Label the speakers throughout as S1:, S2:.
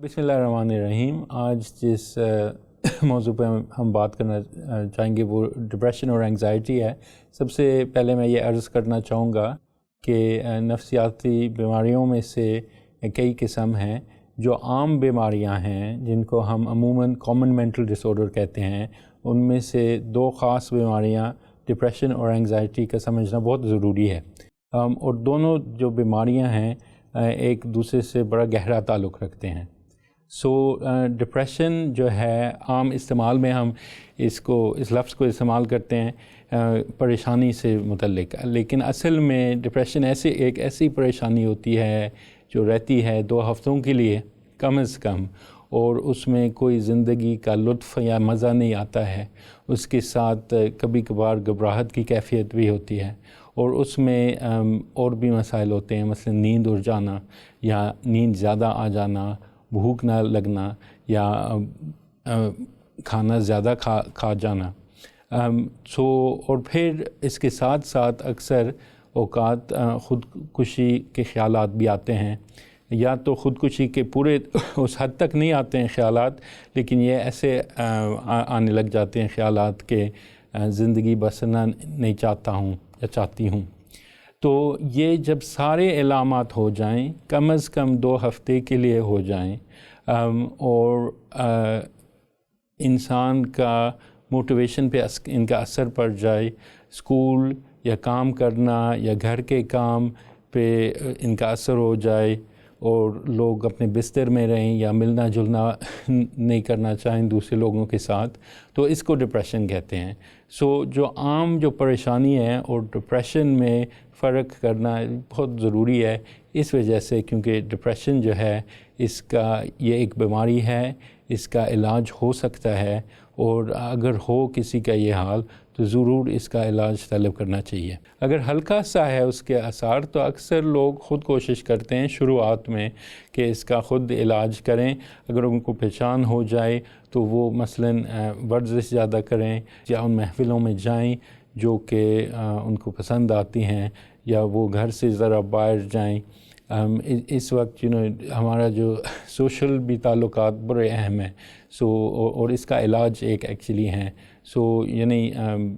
S1: بسم اللہ الرحمن الرحیم۔ آج جس موضوع پہ ہم بات کرنا چاہیں گے وہ ڈپریشن اور انگزائٹی ہے۔ سب سے پہلے میں یہ عرض کرنا چاہوں گا کہ نفسیاتی بیماریوں میں سے کئی قسم ہیں۔ جو عام بیماریاں ہیں جن کو ہم عموماً کامن مینٹل ڈس آرڈر کہتے ہیں، ان میں سے دو خاص بیماریاں ڈپریشن اور انگزائٹی کا سمجھنا بہت ضروری ہے، اور دونوں جو بیماریاں ہیں ایک دوسرے سے بڑا گہرا تعلق رکھتے ہیں۔ ڈپریشن جو ہے عام استعمال میں ہم اس لفظ کو استعمال کرتے ہیں پریشانی سے متعلق، لیکن اصل میں ڈپریشن ایک ایسی پریشانی ہوتی ہے جو رہتی ہے 2 ہفتوں کے لیے کم از کم، اور اس میں کوئی زندگی کا لطف یا مزہ نہیں آتا ہے۔ اس کے ساتھ کبھی کبھار گھبراہٹ کی کیفیت بھی ہوتی ہے، اور اس میں اور بھی مسائل ہوتے ہیں، مثلا نیند اڑ جانا یا نیند زیادہ آ جانا، بھوک نہ لگنا، یا کھانا زیادہ کھا جانا۔ اور پھر اس کے ساتھ ساتھ اکثر اوقات خودکشی کے خیالات بھی آتے ہیں، یا تو خودکشی کے پورے اس حد تک نہیں آتے ہیں خیالات، لیکن یہ ایسے آنے لگ جاتے ہیں خیالات کہ زندگی بسرنا نہیں چاہتا ہوں یا چاہتی ہوں۔ تو یہ جب سارے علامات ہو جائیں، کم از کم 2 ہفتے کے لیے ہو جائیں، اور انسان کا موٹیویشن پہ ان کا اثر پڑ جائے، اسکول یا کام کرنا یا گھر کے کام پہ ان کا اثر ہو جائے، اور لوگ اپنے بستر میں رہیں یا ملنا جلنا نہیں کرنا چاہیں دوسرے لوگوں کے ساتھ، تو اس کو ڈپریشن کہتے ہیں۔ جو عام جو پریشانی ہے اور ڈپریشن میں فرق کرنا بہت ضروری ہے، اس وجہ سے کیونکہ ڈپریشن جو ہے یہ ایک بیماری ہے، اس کا علاج ہو سکتا ہے، اور اگر ہو کسی کا یہ حال تو ضرور اس کا علاج طلب کرنا چاہیے۔ اگر ہلکا سا ہے اس کے آثار تو اکثر لوگ خود کوشش کرتے ہیں شروعات میں کہ اس کا خود علاج کریں۔ اگر ان کو پہچان ہو جائے تو وہ مثلاً ورزش زیادہ کریں، یا ان محفلوں میں جائیں جو کہ ان کو پسند آتی ہیں، یا وہ گھر سے ذرا باہر جائیں۔ اس وقت ہمارا جو سوشل بھی تعلقات بڑے اہم ہیں، اور اس کا علاج ایک ایکچولی ہیں، یعنی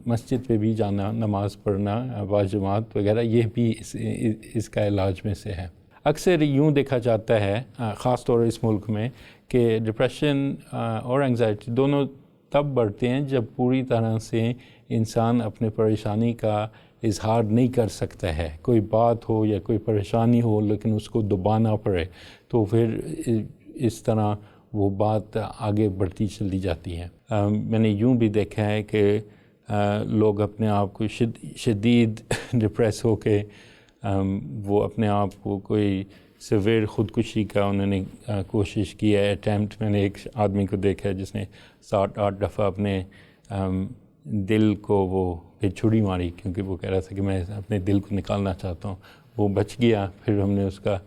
S1: مسجد پہ بھی جانا، نماز پڑھنا باجماعت وغیرہ، یہ بھی اس کا علاج میں سے ہے۔ اکثر یوں دیکھا جاتا ہے خاص طور اس ملک میں کہ ڈپریشن اور انگزائٹی دونوں تب بڑھتے ہیں جب پوری طرح سے انسان اپنے پریشانی کا اظہار نہیں کر سکتا ہے۔ کوئی بات ہو یا کوئی پریشانی ہو لیکن اس کو دبانا پڑے، تو پھر اس طرح وہ بات آگے بڑھتی چلی جاتی ہے۔ میں نے یوں بھی دیکھا ہے کہ لوگ اپنے آپ کو شدید ڈپریس ہو کے وہ اپنے آپ کو کوئی سویر خودکشی کا انہوں نے کوشش کی ہے، اٹیمپٹ۔ میں نے ایک آدمی کو دیکھا ہے جس نے 7-8 دفعہ اپنے دل کو وہ پھر چھری ماری، کیونکہ وہ کہہ رہا تھا کہ میں اپنے دل کو نکالنا چاہتا ہوں۔ وہ بچ گیا، پھر ہم نے اس کا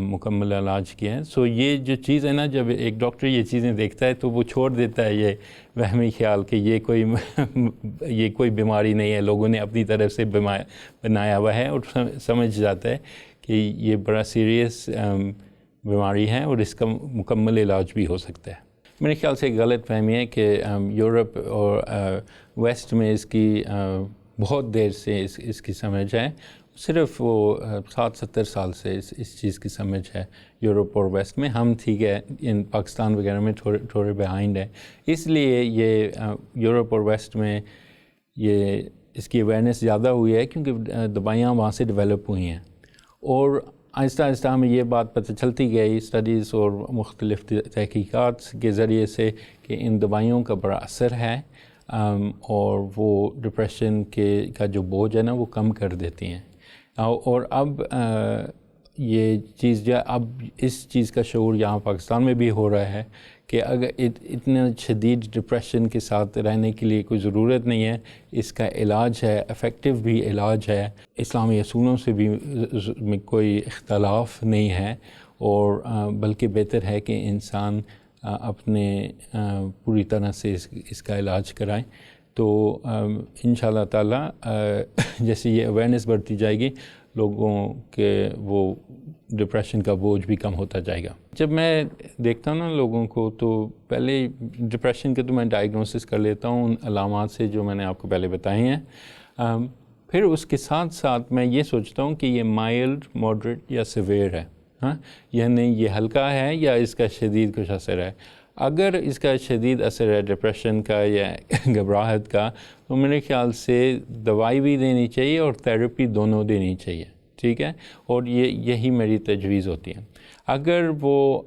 S1: مکمل علاج کیا ہے۔ یہ جو چیز ہے نا، جب ایک ڈاکٹر یہ چیزیں دیکھتا ہے تو وہ چھوڑ دیتا ہے یہ وہمی خیال کہ یہ کوئی بیماری نہیں ہے، لوگوں نے اپنی طرف سے بنایا ہوا ہے، اور سمجھ جاتا ہے کہ یہ بڑا سیریس بیماری ہے اور اس کا مکمل علاج بھی ہو سکتا ہے۔ میرے خیال سے غلط فہمی ہے کہ یورپ اور ویسٹ میں اس کی بہت دیر سے اس کی سمجھ ہے۔ صرف وہ 60-70 سال سے اس چیز کی سمجھ ہے یورپ اور ویسٹ میں۔ ہم ٹھیک ہے ان پاکستان وغیرہ میں تھوڑے بیہائنڈ ہیں، اس لیے یہ یورپ اور ویسٹ میں اس کی اویئرنیس زیادہ ہوئی ہے، کیونکہ دوائیاں وہاں سے ڈیولپ ہوئی ہیں، اور آہستہ آہستہ ہمیں یہ بات پتہ چلتی گئی اسٹڈیز اور مختلف تحقیقات کے ذریعے سے کہ ان دوائیوں کا بڑا اثر ہے، اور وہ ڈپریشن کا جو بوجھ ہے نا وہ کم کر دیتی ہیں۔ اور اب یہ چیز اب اس چیز کا شعور یہاں پاکستان میں بھی ہو رہا ہے کہ اگر اتنا شدید ڈپریشن کے ساتھ رہنے کے لیے کوئی ضرورت نہیں ہے، اس کا علاج ہے، افیکٹو بھی علاج ہے، اسلامی اصولوں سے بھی کوئی اختلاف نہیں ہے، اور بلکہ بہتر ہے کہ انسان اپنے پوری طرح سے اس کا علاج کرائیں۔ تو انشاءاللہ تعالی جیسے یہ اویئرنیس بڑھتی جائے گی، لوگوں کے وہ ڈپریشن کا بوجھ بھی کم ہوتا جائے گا. جب میں دیکھتا ہوں نا لوگوں کو تو پہلے ڈپریشن کے تو میں ڈائگنوسس کر لیتا ہوں ان علامات سے جو میں نے آپ کو پہلے بتائی ہیں. پھر اس کے ساتھ ساتھ میں یہ سوچتا ہوں کہ یہ مائلڈ، ماڈریٹ یا سیویئر ہے. ہاں، یعنی یہ ہلکا ہے یا اس کا شدید کچھ اثر ہے. اگر اس کا شدید اثر ہے ڈپریشن کا یا گھبراہٹ کا تو میرے خیال سے دوائی بھی دینی چاہیے اور تھیراپی دونوں دینی چاہیے. ٹھیک ہے، اور یہی میری تجویز ہوتی ہے. اگر وہ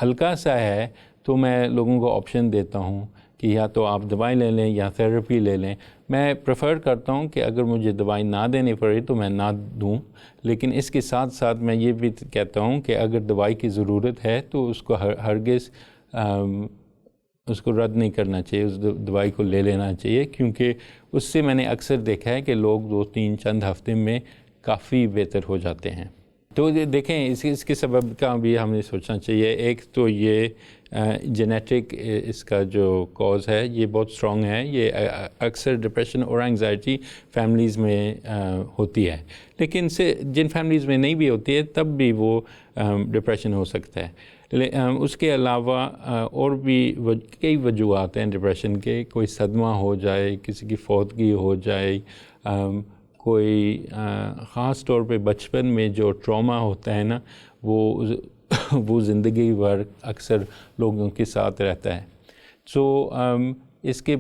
S1: ہلکا سا ہے تو میں لوگوں کو آپشن دیتا ہوں کہ یا تو آپ دوائی لے لیں یا تھیراپی لے لیں. میں پریفر کرتا ہوں کہ اگر مجھے دوائی نہ دینی پڑے تو میں نہ دوں، لیکن اس کے ساتھ ساتھ میں یہ بھی کہتا ہوں کہ اگر دوائی کی ضرورت ہے تو اس کو ہرگز اس کو رد نہیں کرنا چاہیے، اس دوائی کو لے لینا چاہیے، کیونکہ اس سے میں نے اکثر دیکھا ہے کہ لوگ 2-3 چند ہفتے میں کافی بہتر ہو جاتے ہیں. تو دیکھیں اس کے سبب کا بھی ہمیں سوچنا چاہیے. ایک تو یہ جینیٹک اس کا جو کاز ہے یہ بہت اسٹرانگ ہے. یہ اکثر ڈپریشن اور انگزائٹی فیملیز میں ہوتی ہے، لیکن جن فیملیز میں نہیں بھی ہوتی ہے تب بھی وہ ڈپریشن ہو سکتا ہے. اس کے علاوہ اور بھی کئی وجوہات ہیں ڈپریشن کے. کوئی صدمہ ہو جائے، کسی کی فوتگی ہو جائے، کوئی خاص طور پہ بچپن میں جو ٹراما ہوتا ہے نا وہ زندگی بھر اکثر لوگوں کے ساتھ رہتا ہے. سو اس کے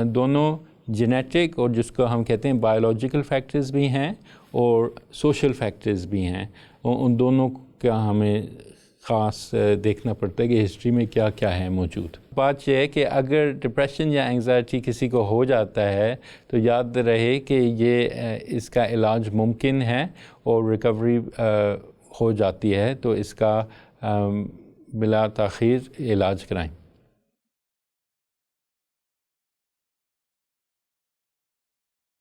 S1: دونوں جینیٹک اور جس کو ہم کہتے ہیں بایولوجیکل فیکٹرز بھی ہیں اور سوشل فیکٹرز بھی ہیں. ان دونوں کا ہمیں خاص دیکھنا پڑتا ہے کہ ہسٹری میں کیا کیا ہے موجود. بات یہ ہے کہ اگر ڈپریشن یا انگزائٹی کسی کو ہو جاتا ہے تو یاد رہے کہ اس کا علاج ممکن ہے اور ریکوری ہو جاتی ہے، تو اس کا بلا تاخیر علاج کرائیں.